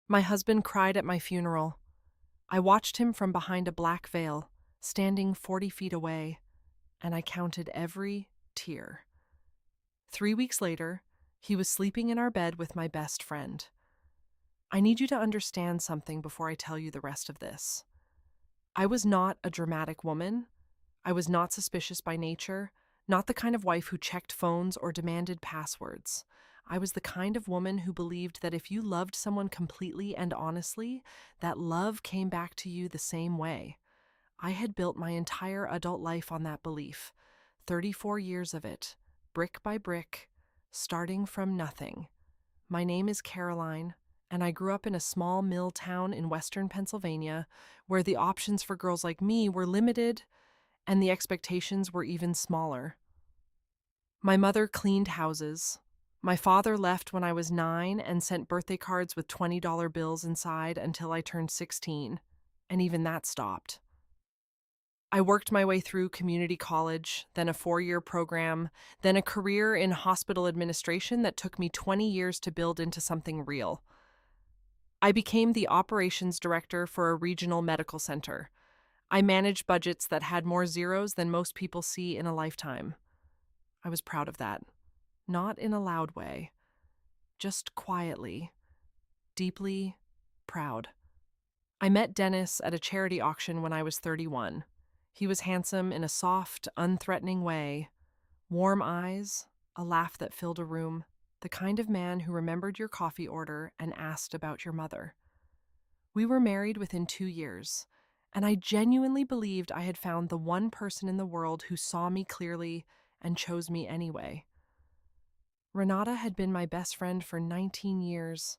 My husband cried at my funeral. I watched him from behind a black veil, standing 40 feet away, and I counted every tear. 3 weeks later, he was sleeping in our bed with my best friend. I need you to understand something before I tell you the rest of this. I was not a dramatic woman. I was not suspicious by nature, not the kind of wife who checked phones or demanded passwords. I was the kind of woman who believed that if you loved someone completely and honestly, that love came back to you the same way. I had built my entire adult life on that belief, 34 years of it, brick by brick, starting from nothing. My name is Caroline, and I grew up in a small mill town in western Pennsylvania where the options for girls like me were limited and the expectations were even smaller. My mother cleaned houses. My father left when I was 9 and sent birthday cards with $20 bills inside until I turned 16, and even that stopped. I worked my way through community college, then a 4-year program, then a career in hospital administration that took me 20 years to build into something real. I became the operations director for a regional medical center. I managed budgets that had more zeros than most people see in a lifetime. I was proud of that. Not in a loud way, just quietly, deeply proud. I met Dennis at a charity auction when I was 31. He was handsome in a soft, unthreatening way, warm eyes, a laugh that filled a room, the kind of man who remembered your coffee order and asked about your mother. We were married within 2 years, and I genuinely believed I had found the one person in the world who saw me clearly and chose me anyway. Renata had been my best friend for 19 years.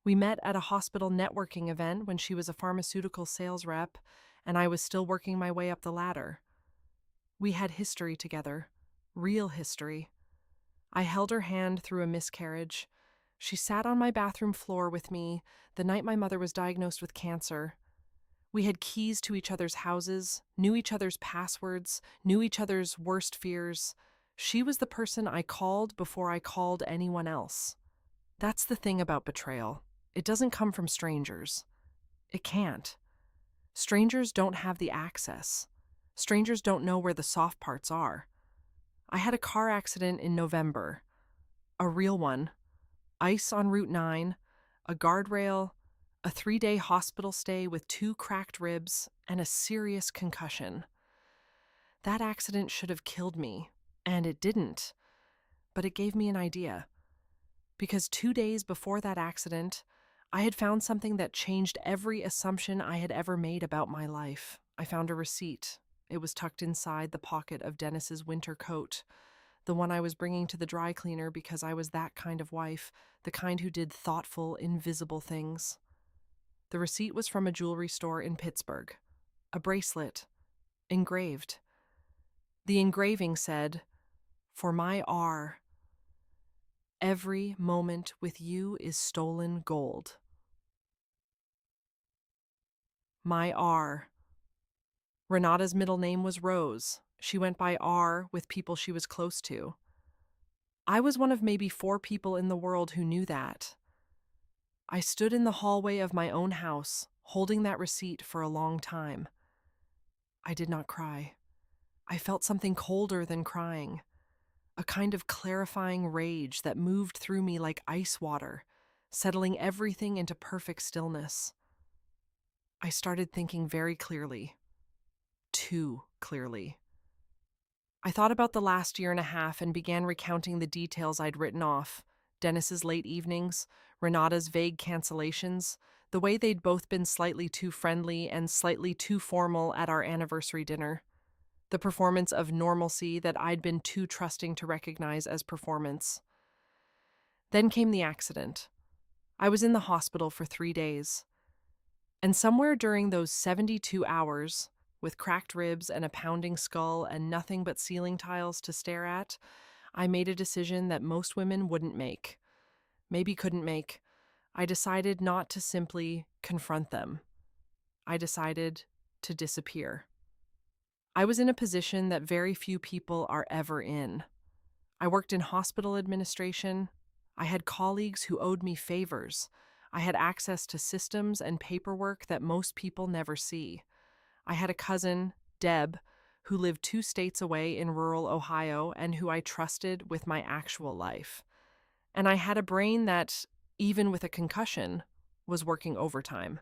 We met at a hospital networking event when she was a pharmaceutical sales rep, and I was still working my way up the ladder. We had history together, real history. I held her hand through a miscarriage. She sat on my bathroom floor with me the night my mother was diagnosed with cancer. We had keys to each other's houses, knew each other's passwords, knew each other's worst fears. She was the person I called before I called anyone else. That's the thing about betrayal. It doesn't come from strangers. It can't. Strangers don't have the access. Strangers don't know where the soft parts are. I had a car accident in November. A real one. Ice on Route 9, a guardrail, a 3-day hospital stay with 2 cracked ribs, and a serious concussion. That accident should have killed me, and it didn't. But it gave me an idea. Because 2 days before that accident, I had found something that changed every assumption I had ever made about my life. I found a receipt. It was tucked inside the pocket of Dennis's winter coat, the one I was bringing to the dry cleaner because I was that kind of wife, the kind who did thoughtful, invisible things. The receipt was from a jewelry store in Pittsburgh. A bracelet, engraved. The engraving said, "For my R, every moment with you is stolen gold." My R. Renata's middle name was Rose. She went by R with people she was close to. I was one of maybe 4 people in the world who knew that. I stood in the hallway of my own house, holding that receipt for a long time. I did not cry. I felt something colder than crying, a kind of clarifying rage that moved through me like ice water, settling everything into perfect stillness. I started thinking very clearly. Too clearly. I thought about the last year and a half and began recounting the details I'd written off. Dennis's late evenings, Renata's vague cancellations, the way they'd both been slightly too friendly and slightly too formal at our anniversary dinner. The performance of normalcy that I'd been too trusting to recognize as performance. Then came the accident. I was in the hospital for 3 days. And somewhere during those 72 hours, with cracked ribs and a pounding skull and nothing but ceiling tiles to stare at, I made a decision that most women wouldn't make. Maybe couldn't make. I decided not to simply confront them. I decided to disappear. I was in a position that very few people are ever in. I worked in hospital administration. I had colleagues who owed me favors. I had access to systems and paperwork that most people never see. I had a cousin, Deb, who lived 2 states away in rural Ohio and who I trusted with my actual life. And I had a brain that, even with a concussion, was working overtime.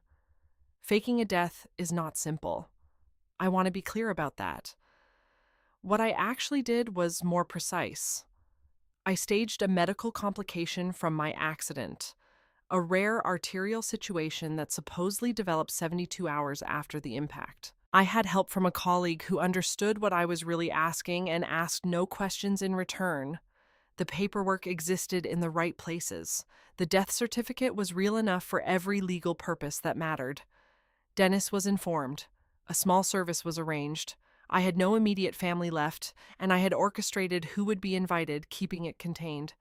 Faking a death is not simple. I want to be clear about that. What I actually did was more precise. I staged a medical complication from my accident, a rare arterial situation that supposedly developed 72 hours after the impact. I had help from a colleague who understood what I was really asking and asked no questions in return. The paperwork existed in the right places. The death certificate was real enough for every legal purpose that mattered. Dennis was informed. A small service was arranged. I had no immediate family left, and I had orchestrated who would be invited, keeping it contained.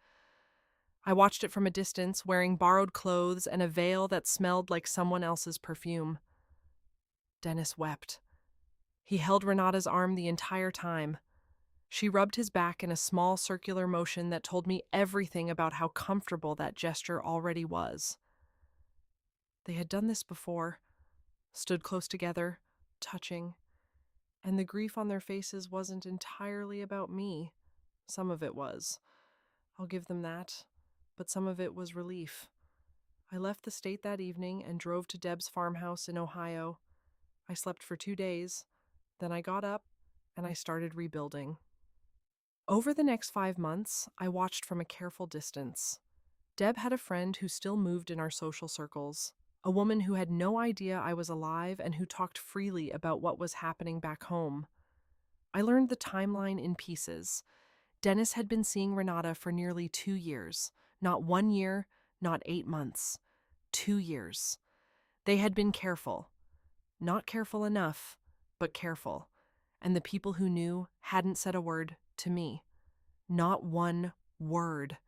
I watched it from a distance, wearing borrowed clothes and a veil that smelled like someone else's perfume. Dennis wept. He held Renata's arm the entire time. She rubbed his back in a small circular motion that told me everything about how comfortable that gesture already was. They had done this before, stood close together, touching, and the grief on their faces wasn't entirely about me. Some of it was. I'll give them that, but some of it was relief. I left the state that evening and drove to Deb's farmhouse in Ohio. I slept for 2 days, then I got up and I started rebuilding. Over the next 5 months, I watched from a careful distance. Deb had a friend who still moved in our social circles, a woman who had no idea I was alive and who talked freely about what was happening back home. I learned the timeline in pieces. Dennis had been seeing Renata for nearly 2 years. Not 1 year, not 8 months. 2 years. They had been careful. Not careful enough, but careful. And the people who knew hadn't said a word to me. Not one word.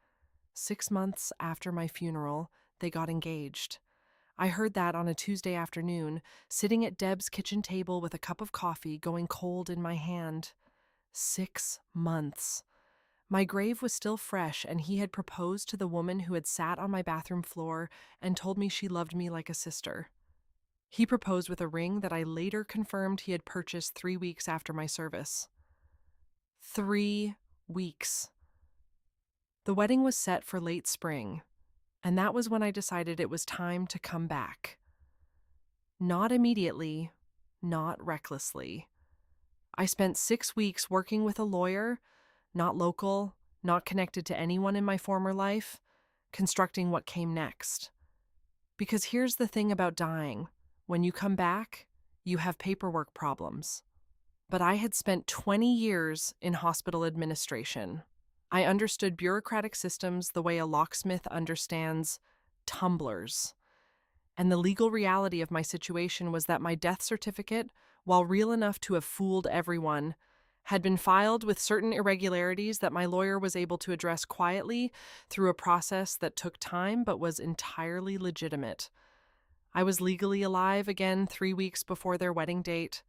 6 months after my funeral, they got engaged. I heard that on a Tuesday afternoon, sitting at Deb's kitchen table with a cup of coffee going cold in my hand. 6 months. My grave was still fresh, and he had proposed to the woman who had sat on my bathroom floor and told me she loved me like a sister. He proposed with a ring that I later confirmed he had purchased 3 weeks after my service. 3 weeks. The wedding was set for late spring, and that was when I decided it was time to come back. Not immediately, not recklessly. I spent 6 weeks working with a lawyer, not local, not connected to anyone in my former life, constructing what came next. Because here's the thing about dying. When you come back, you have paperwork problems. But I had spent 20 years in hospital administration. I understood bureaucratic systems the way a locksmith understands tumblers. And the legal reality of my situation was that my death certificate, while real enough to have fooled everyone, had been filed with certain irregularities that my lawyer was able to address quietly through a process that took time but was entirely legitimate. I was legally alive again 3 weeks before their wedding date,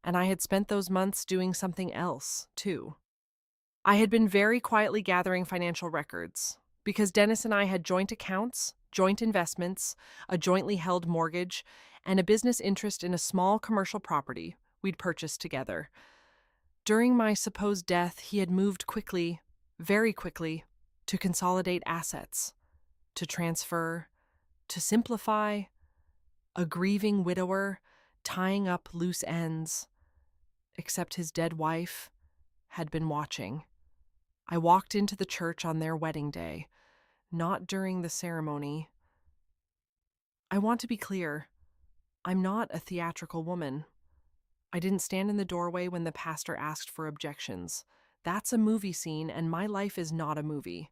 and I had spent those months doing something else, too. I had been very quietly gathering financial records, because Dennis and I had joint accounts, joint investments, a jointly held mortgage, and a business interest in a small commercial property we'd purchased together. During my supposed death, he had moved quickly, very quickly, to consolidate assets, to transfer, to simplify, a grieving widower tying up loose ends, except his dead wife had been watching. I walked into the church on their wedding day, not during the ceremony. I want to be clear, I'm not a theatrical woman. I didn't stand in the doorway when the pastor asked for objections. That's a movie scene, and my life is not a movie.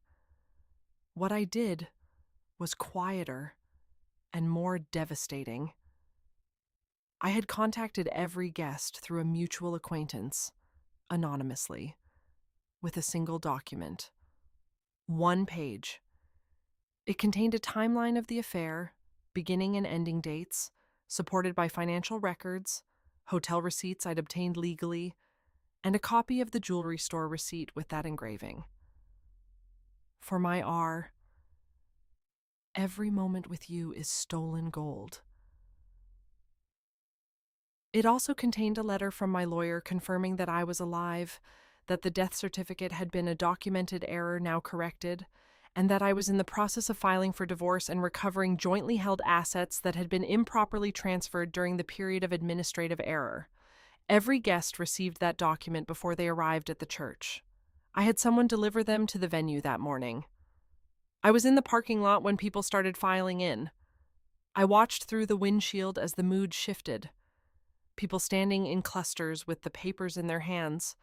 What I did was quieter and more devastating. I had contacted every guest through a mutual acquaintance, anonymously, with a single document. 1 page. It contained a timeline of the affair, beginning and ending dates, supported by financial records, hotel receipts I'd obtained legally, and a copy of the jewelry store receipt with that engraving. For my R, Every moment with you is stolen gold. It also contained a letter from my lawyer confirming that I was alive, that the death certificate had been a documented error now corrected, and that I was in the process of filing for divorce and recovering jointly held assets that had been improperly transferred during the period of administrative error. Every guest received that document before they arrived at the church. I had someone deliver them to the venue that morning. I was in the parking lot when people started filing in. I watched through the windshield as the mood shifted. People standing in clusters with the papers in their hands.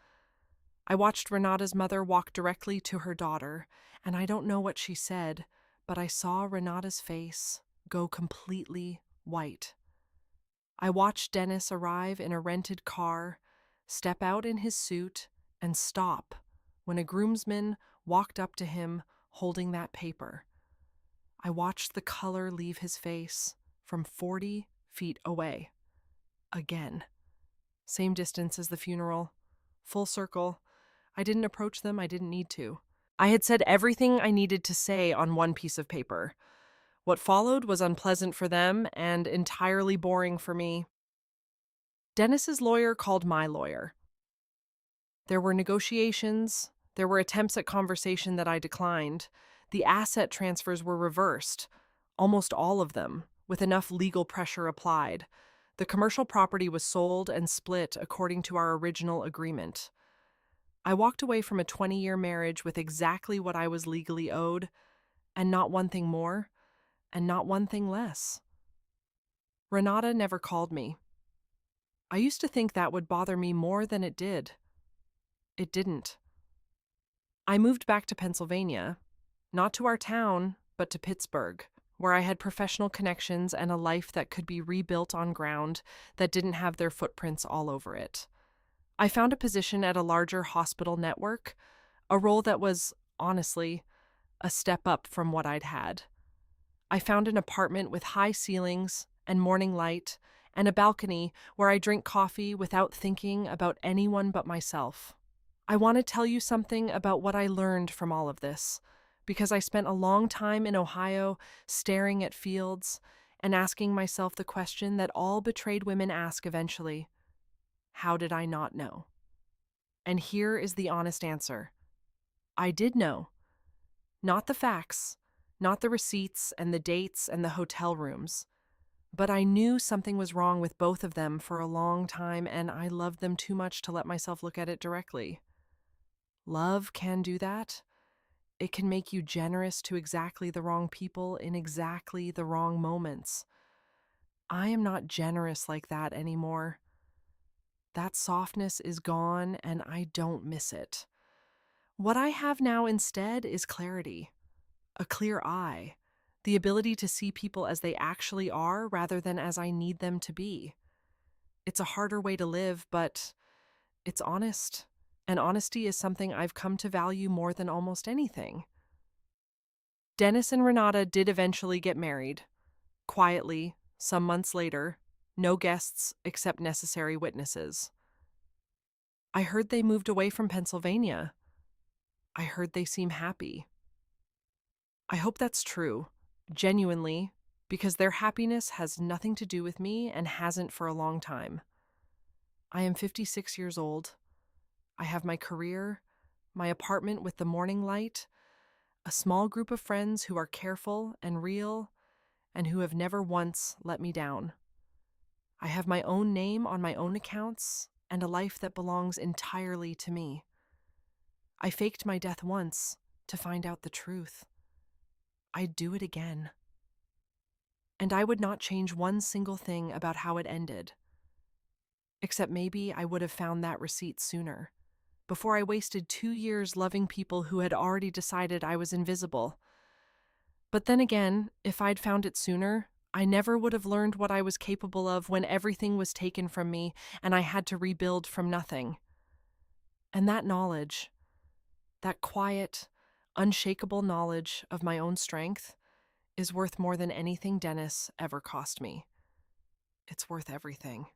I watched Renata's mother walk directly to her daughter, and I don't know what she said, but I saw Renata's face go completely white. I watched Dennis arrive in a rented car, step out in his suit, and stop when a groomsman walked up to him holding that paper. I watched the color leave his face from 40 feet away. Again. Same distance as the funeral. Full circle. I didn't approach them, I didn't need to. I had said everything I needed to say on one piece of paper. What followed was unpleasant for them and entirely boring for me. Dennis's lawyer called my lawyer. There were negotiations, there were attempts at conversation that I declined. The asset transfers were reversed, almost all of them, with enough legal pressure applied. The commercial property was sold and split according to our original agreement. I walked away from a 20-year marriage with exactly what I was legally owed, and not one thing more, and not one thing less. Renata never called me. I used to think that would bother me more than it did. It didn't. I moved back to Pennsylvania, not to our town, but to Pittsburgh, where I had professional connections and a life that could be rebuilt on ground that didn't have their footprints all over it. I found a position at a larger hospital network, a role that was, honestly, a step up from what I'd had. I found an apartment with high ceilings and morning light and a balcony where I drink coffee without thinking about anyone but myself. I want to tell you something about what I learned from all of this, because I spent a long time in Ohio staring at fields and asking myself the question that all betrayed women ask eventually: how did I not know? And here is the honest answer. I did know. Not the facts, not the receipts and the dates and the hotel rooms. But I knew something was wrong with both of them for a long time, and I loved them too much to let myself look at it directly. Love can do that. It can make you generous to exactly the wrong people in exactly the wrong moments. I am not generous like that anymore. That softness is gone, and I don't miss it. What I have now instead is clarity, a clear eye, the ability to see people as they actually are rather than as I need them to be. It's a harder way to live, but it's honest, and honesty is something I've come to value more than almost anything. Dennis and Renata did eventually get married. Quietly, some months later, no guests except necessary witnesses. I heard they moved away from Pennsylvania. I heard they seem happy. I hope that's true, genuinely, because their happiness has nothing to do with me and hasn't for a long time. I am 56 years old. I have my career, my apartment with the morning light, a small group of friends who are careful and real and who have never once let me down. I have my own name on my own accounts and a life that belongs entirely to me. I faked my death once to find out the truth. I'd do it again. And I would not change one single thing about how it ended. Except maybe I would have found that receipt sooner, before I wasted 2 years loving people who had already decided I was invisible. But then again, if I'd found it sooner, I never would have learned what I was capable of when everything was taken from me and I had to rebuild from nothing. And that knowledge, that quiet, unshakable knowledge of my own strength, is worth more than anything Dennis ever cost me. It's worth everything.